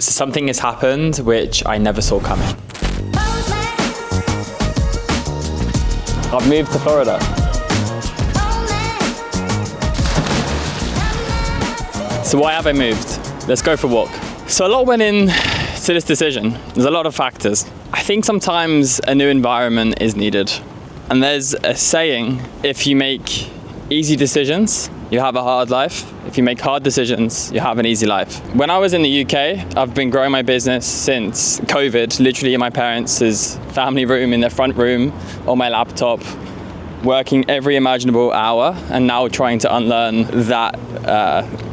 So something has happened which I never saw coming. I've moved to Florida. So why have I moved? Let's go for a walk. So a lot went in to this decision. There's a lot of factors. I think sometimes a new environment is needed. And there's a saying, if you make easy decisions, you have a hard life. If you make hard decisions, you have an easy life. When I was in the UK, I've been growing my business since COVID, literally in my parents' family room, in their front room, on my laptop, working every imaginable hour, and now trying to unlearn that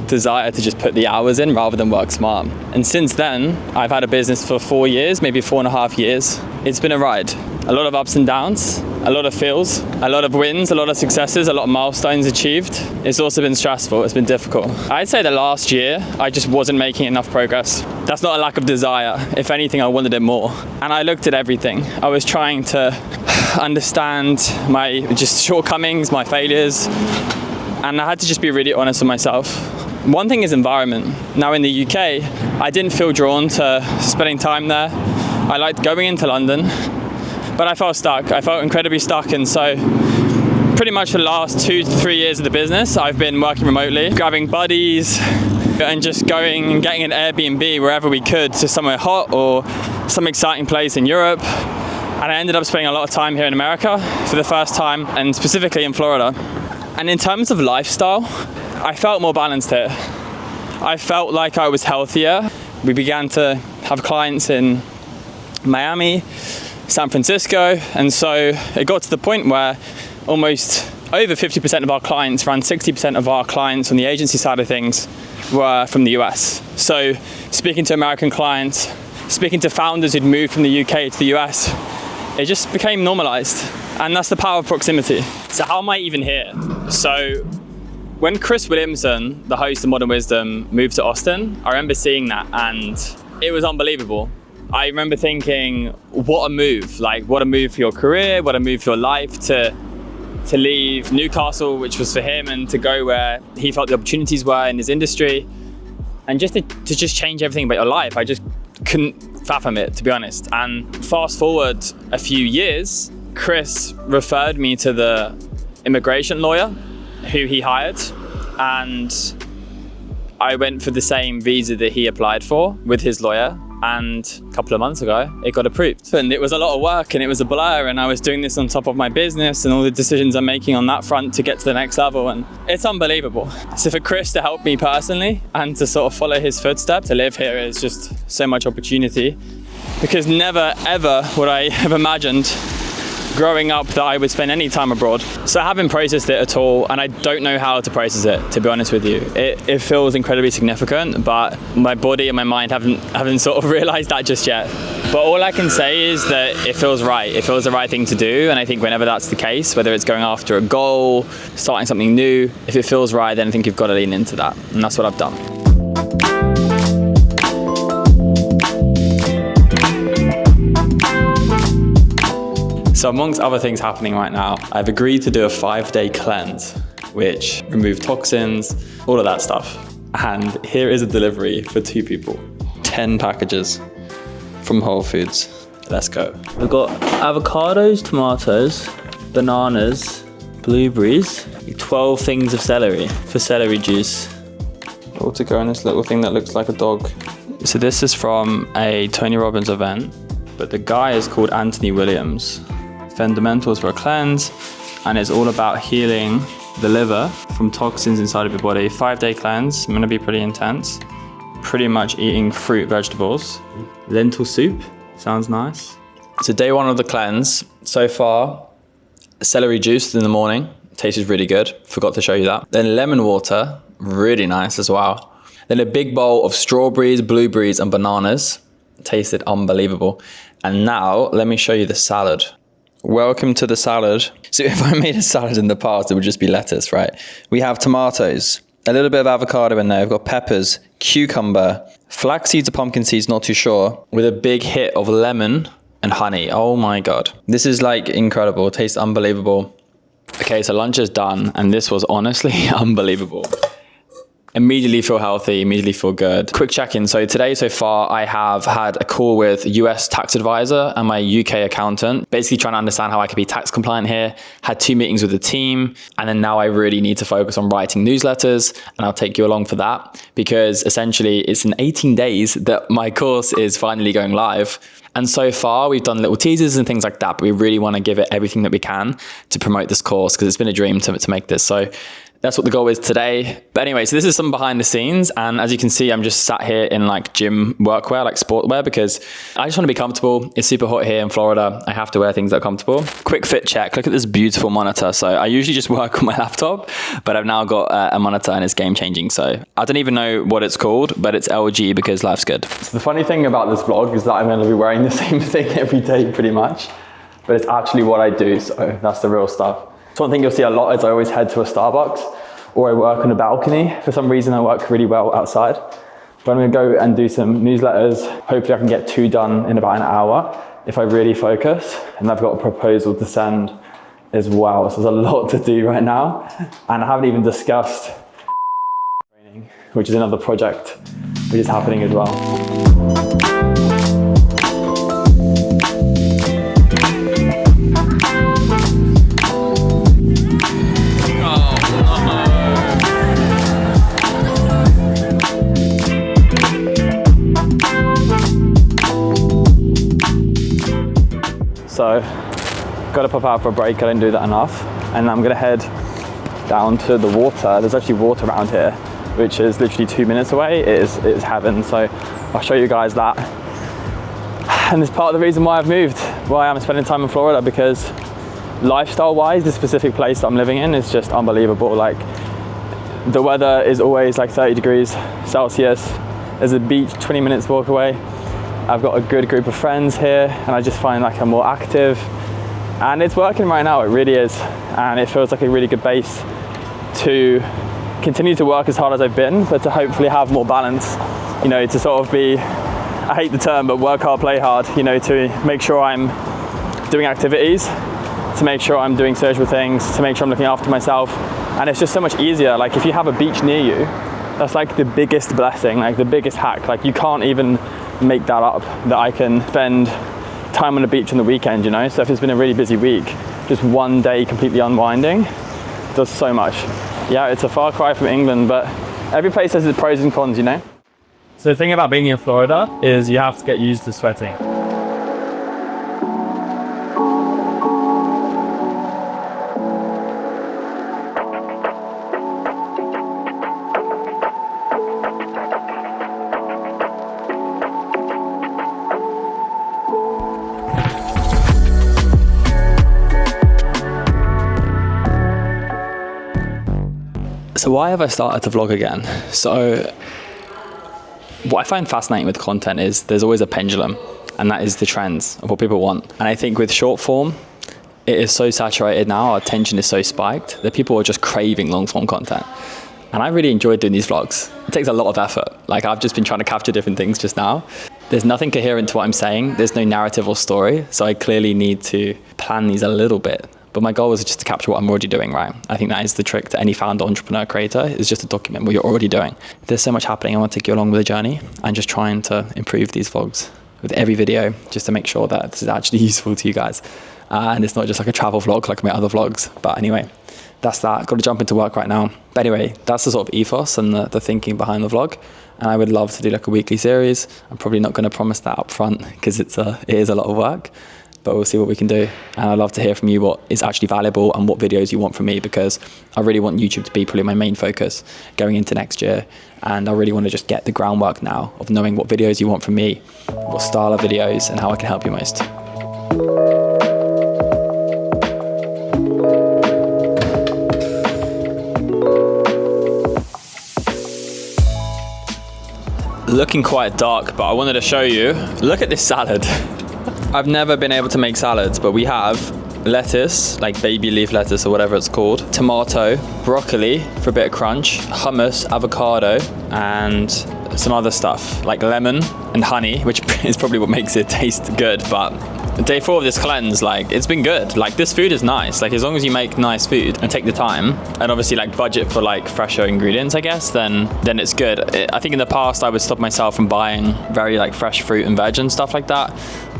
desire to just put the hours in rather than work smart. And since then, I've had a business for 4 years, maybe 4.5 years. It's been a ride. A lot of ups and downs, a lot of feels, a lot of wins, a lot of successes, a lot of milestones achieved. It's also been stressful, it's been difficult. I'd say the last year, I just wasn't making enough progress. That's not a lack of desire. If anything, I wanted it more. And I looked at everything. I was trying to understand my just shortcomings, my failures, and I had to just be really honest with myself. One thing is environment. Now in the UK, I didn't feel drawn to spending time there. I liked going into London, but I felt stuck. I felt incredibly stuck, and so pretty much for the last 2 to 3 years of the business, I've been working remotely, grabbing buddies, and just going and getting an Airbnb wherever we could to somewhere hot or some exciting place in Europe. And I ended up spending a lot of time here in America for the first time, and specifically in Florida. And in terms of lifestyle, I felt more balanced here. I felt like I was healthier. We began to have clients in Miami, San Francisco, and so it got to the point where almost over 50% of our clients, around 60% of our clients on the agency side of things, were from the US. So speaking to American clients, speaking to founders who'd moved from the UK to the US, it just became normalized. And that's the power of proximity. So how am I even here? So when Chris Williamson, the host of Modern Wisdom, moved to Austin, I remember seeing that and it was unbelievable. I remember thinking, what a move. Like, what a move for your career, what a move for your life to leave Newcastle, which was for him, and to go where he felt the opportunities were in his industry, and just to just change everything about your life. I just couldn't fathom it, to be honest. And fast forward a few years, Chris referred me to the immigration lawyer who he hired, and I went for the same visa that he applied for with his lawyer, and a couple of months ago it got approved. And it was a lot of work and it was a blur, and I was doing this on top of my business and all the decisions I'm making on that front to get to the next level, and it's unbelievable. So for Chris to help me personally and to sort of follow his footsteps, to live here is just so much opportunity, because never ever would I have imagined growing up that I would spend any time abroad. So I haven't processed it at all, and I don't know how to process it, to be honest with you. It feels incredibly significant, but my body and my mind haven't sort of realized that just yet. But all I can say is that it feels right. It feels the right thing to do, and I think whenever that's the case, whether it's going after a goal, starting something new, if it feels right, then I think you've got to lean into that, and that's what I've done. So amongst other things happening right now, I've agreed to do a 5-day cleanse, which removes toxins, all of that stuff. And here is a delivery for 2 people. 10 packages from Whole Foods. Let's go. We've got avocados, tomatoes, bananas, blueberries, 12 things of celery for celery juice. All to go in this little thing that looks like a dog. So this is from a Tony Robbins event, but the guy is called Anthony Williams. Fundamentals for a cleanse, and it's all about healing the liver from toxins inside of your body. 5-day cleanse. I'm gonna be pretty intense. Pretty much eating fruit, vegetables. Lentil soup, sounds nice. So day 1 of the cleanse. So far, celery juice in the morning. Tasted really good, forgot to show you that. Then lemon water, really nice as well. Then a big bowl of strawberries, blueberries, and bananas. Tasted unbelievable. And now, let me show you the salad. Welcome to the salad. So if I made a salad in the past, it would just be lettuce, right? We have tomatoes, a little bit of avocado in there. We've got peppers, cucumber, flax seeds or pumpkin seeds, not too sure, with a big hit of lemon and honey. Oh my God. This is like incredible. It tastes unbelievable. Okay, so lunch is done, and this was honestly unbelievable. Immediately feel healthy, immediately feel good. Quick check-in. So today, so far, I have had a call with a US tax advisor and my UK accountant, basically trying to understand how I could be tax compliant here. Had 2 meetings with the team, and then now I really need to focus on writing newsletters, and I'll take you along for that, because essentially it's in 18 days that my course is finally going live. And so far, we've done little teasers and things like that, but we really want to give it everything that we can to promote this course, because it's been a dream to make this. So that's what the goal is today. But anyway, so this is some behind the scenes. And as you can see, I'm just sat here in like gym workwear, like sportwear, because I just want to be comfortable. It's super hot here in Florida. I have to wear things that are comfortable. Quick fit check. Look at this beautiful monitor. So I usually just work on my laptop, but I've now got a monitor and it's game changing. So I don't even know what it's called, but it's LG because life's good. So the funny thing about this vlog is that I'm going to be wearing the same thing every day pretty much, but it's actually what I do. So that's the real stuff. So one thing you'll see a lot is I always head to a Starbucks, or I work on a balcony. For some reason, I work really well outside. But I'm gonna go and do some newsletters. Hopefully I can get 2 done in about an hour if I really focus. And I've got a proposal to send as well. So there's a lot to do right now. And I haven't even discussed training, which is another project which is happening as well. So, got to pop out for a break, I didn't do that enough. And I'm gonna head down to the water. There's actually water around here, which is literally 2 minutes away. It is heaven, so I'll show you guys that. And it's part of the reason why I've moved, why I'm spending time in Florida, because lifestyle-wise, the specific place that I'm living in is just unbelievable. Like, the weather is always like 30 degrees Celsius. There's a beach 20 minutes walk away. I've got a good group of friends here, and I just find like I'm more active, and it's working right now. It really is, and it feels like a really good base to continue to work as hard as I've been, but to hopefully have more balance, you know, to sort of be, I hate the term, but work hard, play hard, you know, to make sure I'm doing activities, to make sure I'm doing social things, to make sure I'm looking after myself. And it's just so much easier. Like, if you have a beach near you, that's like the biggest blessing, like the biggest hack. Like, you can't even make that up, that I can spend time on the beach on the weekend, you know? So if it's been a really busy week, just one day completely unwinding does so much. Yeah, it's a far cry from England, but every place has its pros and cons, you know? So the thing about being in Florida is you have to get used to sweating. So why have I started to vlog again? So what I find fascinating with content is there's always a pendulum, and that is the trends of what people want. And I think with short form, it is so saturated now, our attention is so spiked that people are just craving long form content. And I really enjoy doing these vlogs. It takes a lot of effort. Like, I've just been trying to capture different things just now. There's nothing coherent to what I'm saying. There's no narrative or story. So I clearly need to plan these a little bit. But my goal is just to capture what I'm already doing, right? I think that is the trick to any founder, entrepreneur, creator, is just to document what you're already doing. There's so much happening. I want to take you along with the journey and just trying to improve these vlogs with every video, just to make sure that this is actually useful to you guys. And it's not just like a travel vlog like my other vlogs. But anyway, that's that. Got to jump into work right now. But anyway, that's the sort of ethos and the thinking behind the vlog. And I would love to do like a weekly series. I'm probably not going to promise that up front because it is a lot of work. But we'll see what we can do. And I'd love to hear from you what is actually valuable and what videos you want from me, because I really want YouTube to be probably my main focus going into next year. And I really want to just get the groundwork now of knowing what videos you want from me, what style of videos, and how I can help you most. Looking quite dark, but I wanted to show you. Look at this salad. I've never been able to make salads, but we have lettuce, like baby leaf lettuce or whatever it's called, tomato, broccoli for a bit of crunch, hummus, avocado, and some other stuff like lemon and honey, which is probably what makes it taste good, but Day 4 of this cleanse, like, it's been good. Like, this food is nice. Like, as long as you make nice food and take the time and obviously like budget for like fresher ingredients, I guess, then it's good. I think in the past I would stop myself from buying very like fresh fruit and veg and stuff like that.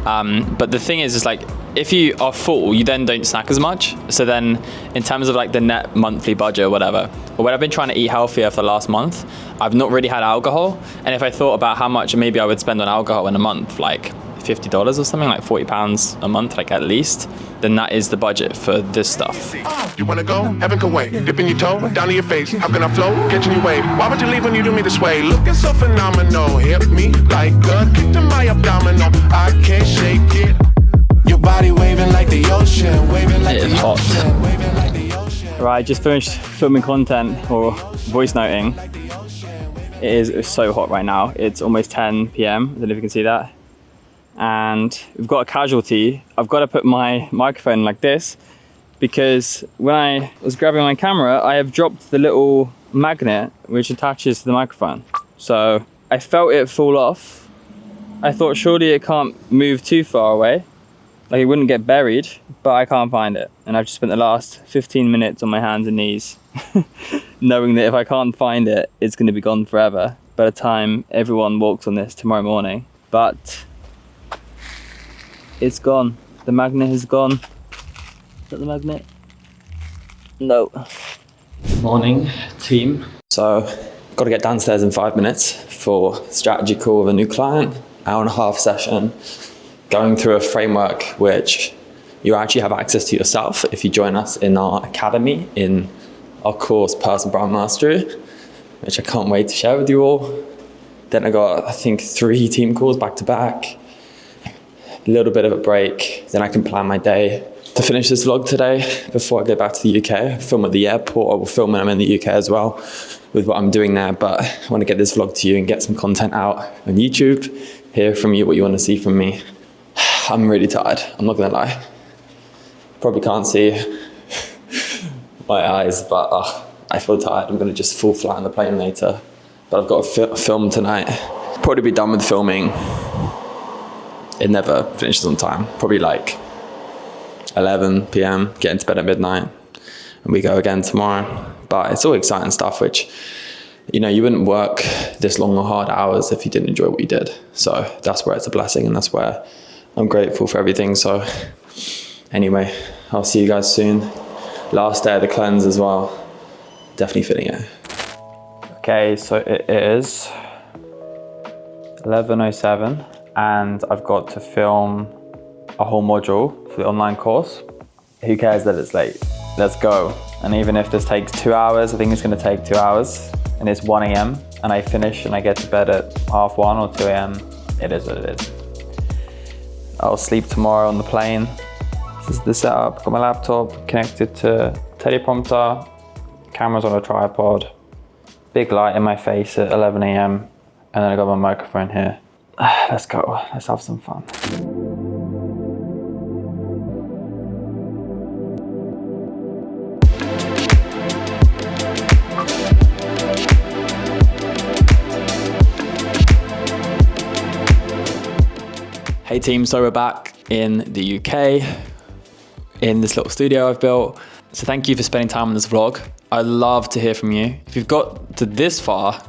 But the thing is like, if you are full, you then don't snack as much. So then in terms of like the net monthly budget or whatever, or when I've been trying to eat healthier for the last month, I've not really had alcohol. And if I thought about how much maybe I would spend on alcohol in a month, like $50 or something, like £40 a month, like at least, then that is the budget for this stuff. You wanna go? Heaven can wait. Dipping your toe down to your face. How can I flow? Catching your wave. Why would you leave when you do me this way? Looking so phenomenal. Hit me like a kick to my abdominal. I can't shake it. Your body waving like the ocean. Waving like the ocean. Waving like the ocean. Right, just finished filming content or voice noting. It's so hot right now. It's almost 10 p.m. I don't know if you can see that. And we've got a casualty. I've got to put my microphone like this because when I was grabbing my camera, I have dropped the little magnet which attaches to the microphone. So I felt it fall off. I thought surely it can't move too far away, like it wouldn't get buried, but I can't find it. And I've just spent the last 15 minutes on my hands and knees knowing that if I can't find it, it's going to be gone forever by the time everyone walks on this tomorrow morning. But it's gone. The magnet is gone. Is that the magnet? No. Morning, team. So, got to get downstairs in 5 minutes for strategy call with a new client. Hour and a half session, going through a framework which you actually have access to yourself if you join us in our academy, in our course, Personal Brand Mastery, which I can't wait to share with you all. Then I got, I think, 3 team calls back to back. A little bit of a break, then I can plan my day. To finish this vlog today, before I go back to the UK, I film at the airport. I will film when I'm in the UK as well with what I'm doing there, but I want to get this vlog to you and get some content out on YouTube, hear from you what you want to see from me. I'm really tired, I'm not gonna lie. Probably can't see my eyes, but I feel tired. I'm gonna just fall flat on the plane later, but I've got a film tonight. Probably be done with filming. It never finishes on time. Probably like 11 p.m, get into bed at midnight, and we go again tomorrow. But it's all exciting stuff, which, you know, you wouldn't work this long or hard hours if you didn't enjoy what you did. So that's where it's a blessing, and that's where I'm grateful for everything. So anyway, I'll see you guys soon. Last day of the cleanse as well. Definitely feeling it. Okay, so it is 11:07. And I've got to film a whole module for the online course. Who cares that it's late? Let's go. And even if this takes 2 hours, I think it's gonna take 2 hours, and it's 1 a.m. and I finish and I get to bed at 1:30 or 2 a.m. It is what it is. I'll sleep tomorrow on the plane. This is the setup. Got my laptop connected to teleprompter, cameras on a tripod, big light in my face at 11 a.m. and then I got my microphone here. Let's go, let's have some fun. Hey team, so we're back in the UK, in this little studio I've built. So thank you for spending time on this vlog. I'd love to hear from you. If you've got to this far,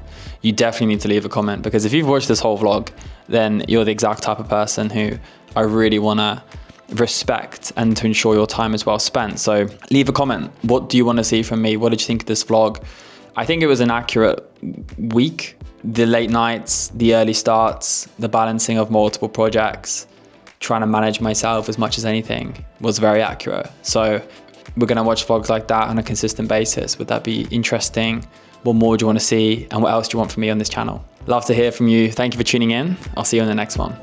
you definitely need to leave a comment, because if you've watched this whole vlog, then you're the exact type of person who I really want to respect and to ensure your time is well spent. So leave a comment. What do you want to see from me? What did you think of this vlog? I think it was an accurate week. The late nights, the early starts, the balancing of multiple projects, trying to manage myself as much as anything was very accurate. So we're going to watch vlogs like that on a consistent basis. Would that be interesting? What more do you want to see? And what else do you want from me on this channel? Love to hear from you. Thank you for tuning in. I'll see you in the next one.